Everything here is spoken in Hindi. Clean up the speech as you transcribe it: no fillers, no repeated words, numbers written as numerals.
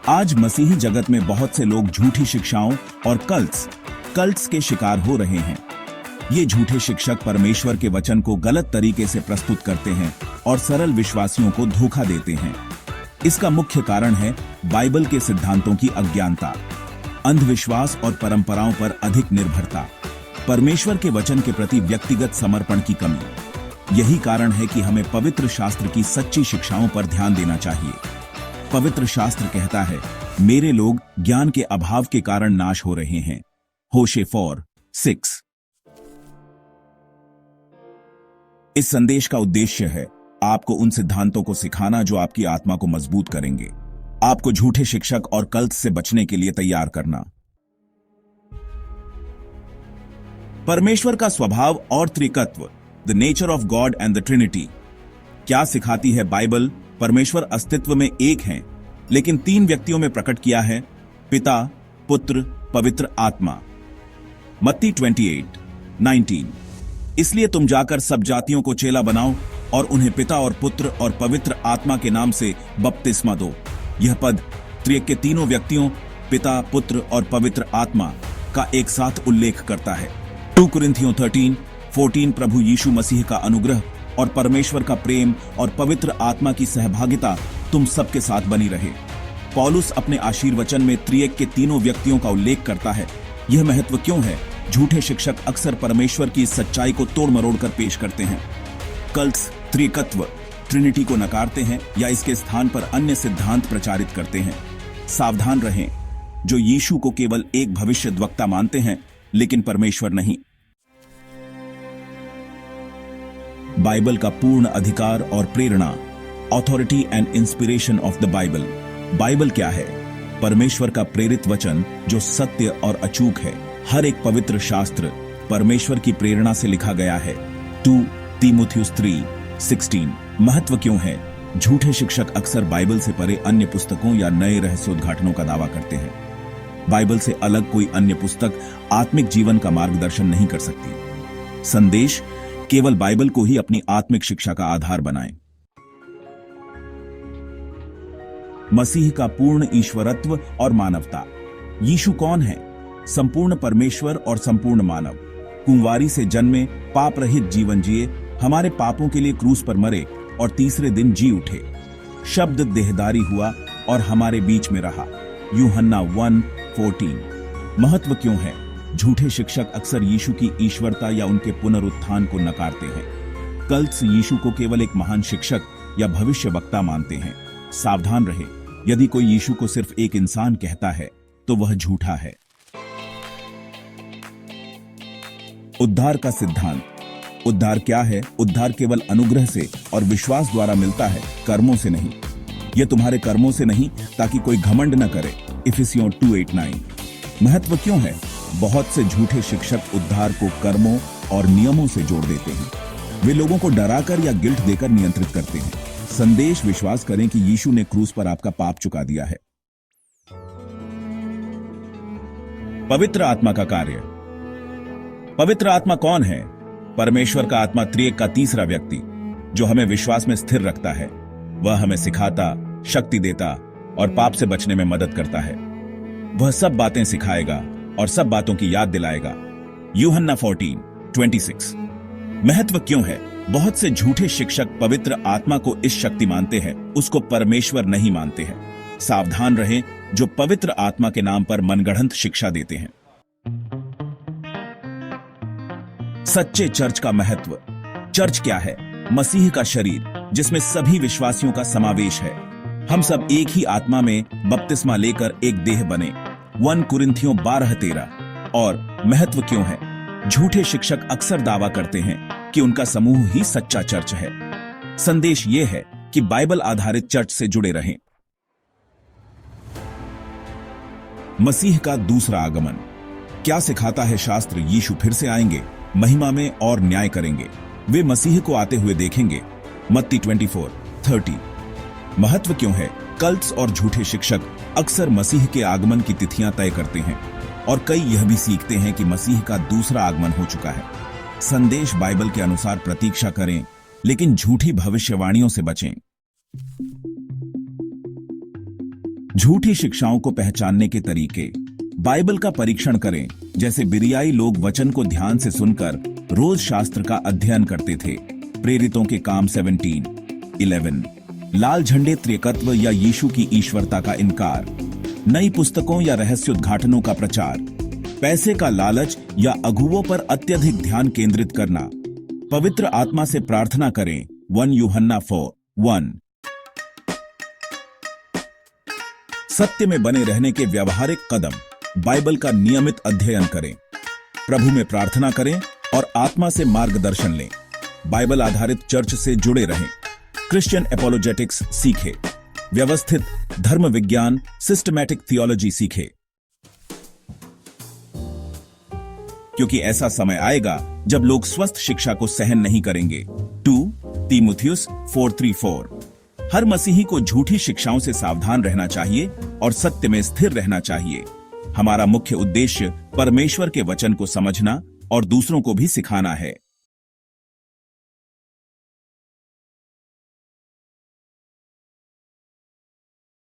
आज मसीही जगत में बहुत से लोग झूठी शिक्षाओं और कल्ट्स के शिकार हो रहे हैं। ये झूठे शिक्षक परमेश्वर के वचन को गलत तरीके से प्रस्तुत करते हैं और सरल विश्वासियों को धोखा देते हैं। इसका मुख्य कारण है बाइबल के सिद्धांतों की अज्ञानता, अंधविश्वास और परंपराओं पर अधिक निर्भरता, परमेश्वर के वचन के प्रति व्यक्तिगत समर्पण की कमी। यही कारण है कि हमें पवित्र शास्त्र की सच्ची शिक्षाओं पर ध्यान देना चाहिए। पवित्र शास्त्र कहता है, मेरे लोग ज्ञान के अभाव के कारण नाश हो रहे हैं। होशे 4:6। इस संदेश का उद्देश्य है आपको उन सिद्धांतों को सिखाना जो आपकी आत्मा को मजबूत करेंगे, आपको झूठे शिक्षक और कल्ट्स से बचने के लिए तैयार करना। परमेश्वर का स्वभाव और त्रिकत्व, the nature of God and the Trinity. क्या सिखाती है बाइबल? परमेश्वर अस्तित्व में एक हैं, लेकिन 3 व्यक्तियों में प्रकट किया है, पिता, पुत्र, पवित्र आत्मा। मत्ती 28:19। इसलिए तुम जाकर सब जातियों को चेला बनाओ और उन्हें पिता और पुत्र और पवित्र आत्मा के नाम से बपतिस्मा दो। यह पद त्रिएक के तीनों व्यक्तियों, पिता, पुत्र और पवित्र आत्मा का एक साथ उल्लेख करता है। 2 कुरिन्थियों 13:14। प्रभु यीशु मसीह का अनुग्रह और परमेश्वर का प्रेम और पवित्र आत्मा की सहभागिता तुम सबके साथ बनी रहे। पौलुस अपने आशीर्वचन में त्रिएक के तीनों व्यक्तियों का उल्लेख करता है। यह महत्व क्यों है? झूठे शिक्षक अक्सर परमेश्वर की सच्चाई को तोड़ मरोड़ कर पेश करते हैं। कल्ट्स त्रिकत्व, ट्रिनिटी को नकारते हैं या इसके स्थान पर अन्य सिद्धांत प्रचारित करते हैं। सावधान रहें, जो यीशु को केवल एक भविष्यद्वक्ता मानते हैं लेकिन परमेश्वर नहीं। बाइबल का पूर्ण अधिकार और प्रेरणा, authority and inspiration of the Bible. Bible क्या है? परमेश्वर का प्रेरित वचन जो सत्य और अचूक है। हर एक पवित्र शास्त्र परमेश्वर की प्रेरणा से लिखा गया है। 2 तीमुथियुस 3:16। महत्व क्यों है? झूठे शिक्षक अक्सर बाइबल से परे अन्य पुस्तकों या नए रहस्योद्घाटनों का दावा करते हैं। बाइबल से अलग कोई अन्य पुस्तक आत्मिक जीवन का मार्गदर्शन नहीं कर सकती। संदेश केवल बाइबल को ही अपनी आत्मिक शिक्षा का आधार बनाएं। मसीह का पूर्ण ईश्वरत्व और मानवता। यीशु कौन है? संपूर्ण परमेश्वर और संपूर्ण मानव। कुंवारी से जन्मे, पाप रहित जीवन जिए, हमारे पापों के लिए क्रूस पर मरे और तीसरे दिन जी उठे। शब्द देहधारी हुआ और हमारे बीच में रहा। यूहन्ना 1:14। महत्व क्यों है? झूठे शिक्षक अक्सर यीशु की ईश्वरता या उनके पुनरुत्थान को नकारते हैं। कल्ट्स यीशु को केवल एक महान शिक्षक या भविष्यवक्ता मानते हैं। सावधान रहे, यदि कोई यीशु को सिर्फ एक इंसान कहता है तो वह झूठा है। उद्धार का सिद्धांत। उद्धार क्या है? उद्धार केवल अनुग्रह से और विश्वास द्वारा मिलता है, कर्मों से नहीं। यह तुम्हारे कर्मों से नहीं, ताकि कोई घमंड न करे। इफिसियों 2:8-9। महत्व क्यों है? बहुत से झूठे शिक्षक उद्धार को कर्मों और नियमों से जोड़ देते हैं। वे लोगों को डराकर या गिल्ट देकर नियंत्रित करते हैं। संदेश: विश्वास करें कि यीशु ने क्रूस पर आपका पाप चुका दिया है। पवित्र आत्मा का कार्य। पवित्र आत्मा कौन है? परमेश्वर का आत्मा, त्रिएक का तीसरा व्यक्ति, जो हमें विश्वास में स्थिर रखता है। वह हमें सिखाता, शक्ति देता और पाप से बचने में मदद करता है। वह सब बातें सिखाएगा और सब बातों की याद दिलाएगा। यूहन्ना 14:26। महत्व क्यों है? बहुत से झूठे शिक्षक पवित्र आत्मा को इस शक्ति मानते हैं, उसको परमेश्वर नहीं मानते हैं। सावधान रहें, जो पवित्र आत्मा के नाम पर मनगढ़ंत शिक्षा देते हैं। सच्चे चर्च का महत्व। चर्च क्या है? मसीह का शरीर, जिसमें सभी विश्वासियों का समावेश है। हम सब एक ही आत्मा में बपतिस्मा लेकर एक देह बने। 1 कुरिन्थियों 12:13। और महत्व क्यों है? झूठे शिक्षक अक्सर दावा करते हैं कि उनका समूह ही सच्चा चर्च है। संदेश यह है कि बाइबल आधारित चर्च से जुड़े रहें। मसीह का दूसरा आगमन। क्या सिखाता है शास्त्र? यीशु फिर से आएंगे, महिमा में और न्याय करेंगे। वे मसीह को आते हुए देखेंगे। मत्ती 24:30। महत्व क्यों है? कल्ट्स और झूठे शिक्षक अक्सर मसीह के आगमन की तिथियां तय करते हैं और कई यह भी सीखते हैं कि मसीह का दूसरा आगमन हो चुका है। संदेश: बाइबल के अनुसार प्रतीक्षा करें, लेकिन झूठी भविष्यवाणियों से बचें। झूठी शिक्षाओं को पहचानने के तरीके। बाइबल का परीक्षण करें। जैसे बिरियाई लोग वचन को ध्यान से सुनकर रोज शास्त्र का अध्ययन करते थे। प्रेरितों के काम 17:11। लाल झंडे त्रिकत्व या यीशु की ईश्वरता का इनकार। नई पुस्तकों या रहस्योद्घाटनों का प्रचार। पैसे का लालच या अगुवों पर अत्यधिक ध्यान केंद्रित करना। पवित्र आत्मा से प्रार्थना करें। 1 यूहन्ना 4:1। सत्य में बने रहने के व्यावहारिक कदम। बाइबल का नियमित अध्ययन करें। प्रभु में प्रार्थना करें और आत्मा से मार्गदर्शन लें। बाइबल आधारित चर्च से जुड़े रहें। क्रिश्चियन एपोलोजेटिक्स सीखें। व्यवस्थित धर्म विज्ञान सिस्टमैटिक थियोलॉजी सीखें, क्योंकि ऐसा समय आएगा जब लोग स्वस्थ शिक्षा को सहन नहीं करेंगे। 2 तीमुथियुस 4:3-4। हर मसीही को झूठी शिक्षाओं से सावधान रहना चाहिए और सत्य में स्थिर रहना चाहिए। हमारा मुख्य उद्देश्य परमेश्वर के वचन को समझना और दूसरों को भी सिखाना है।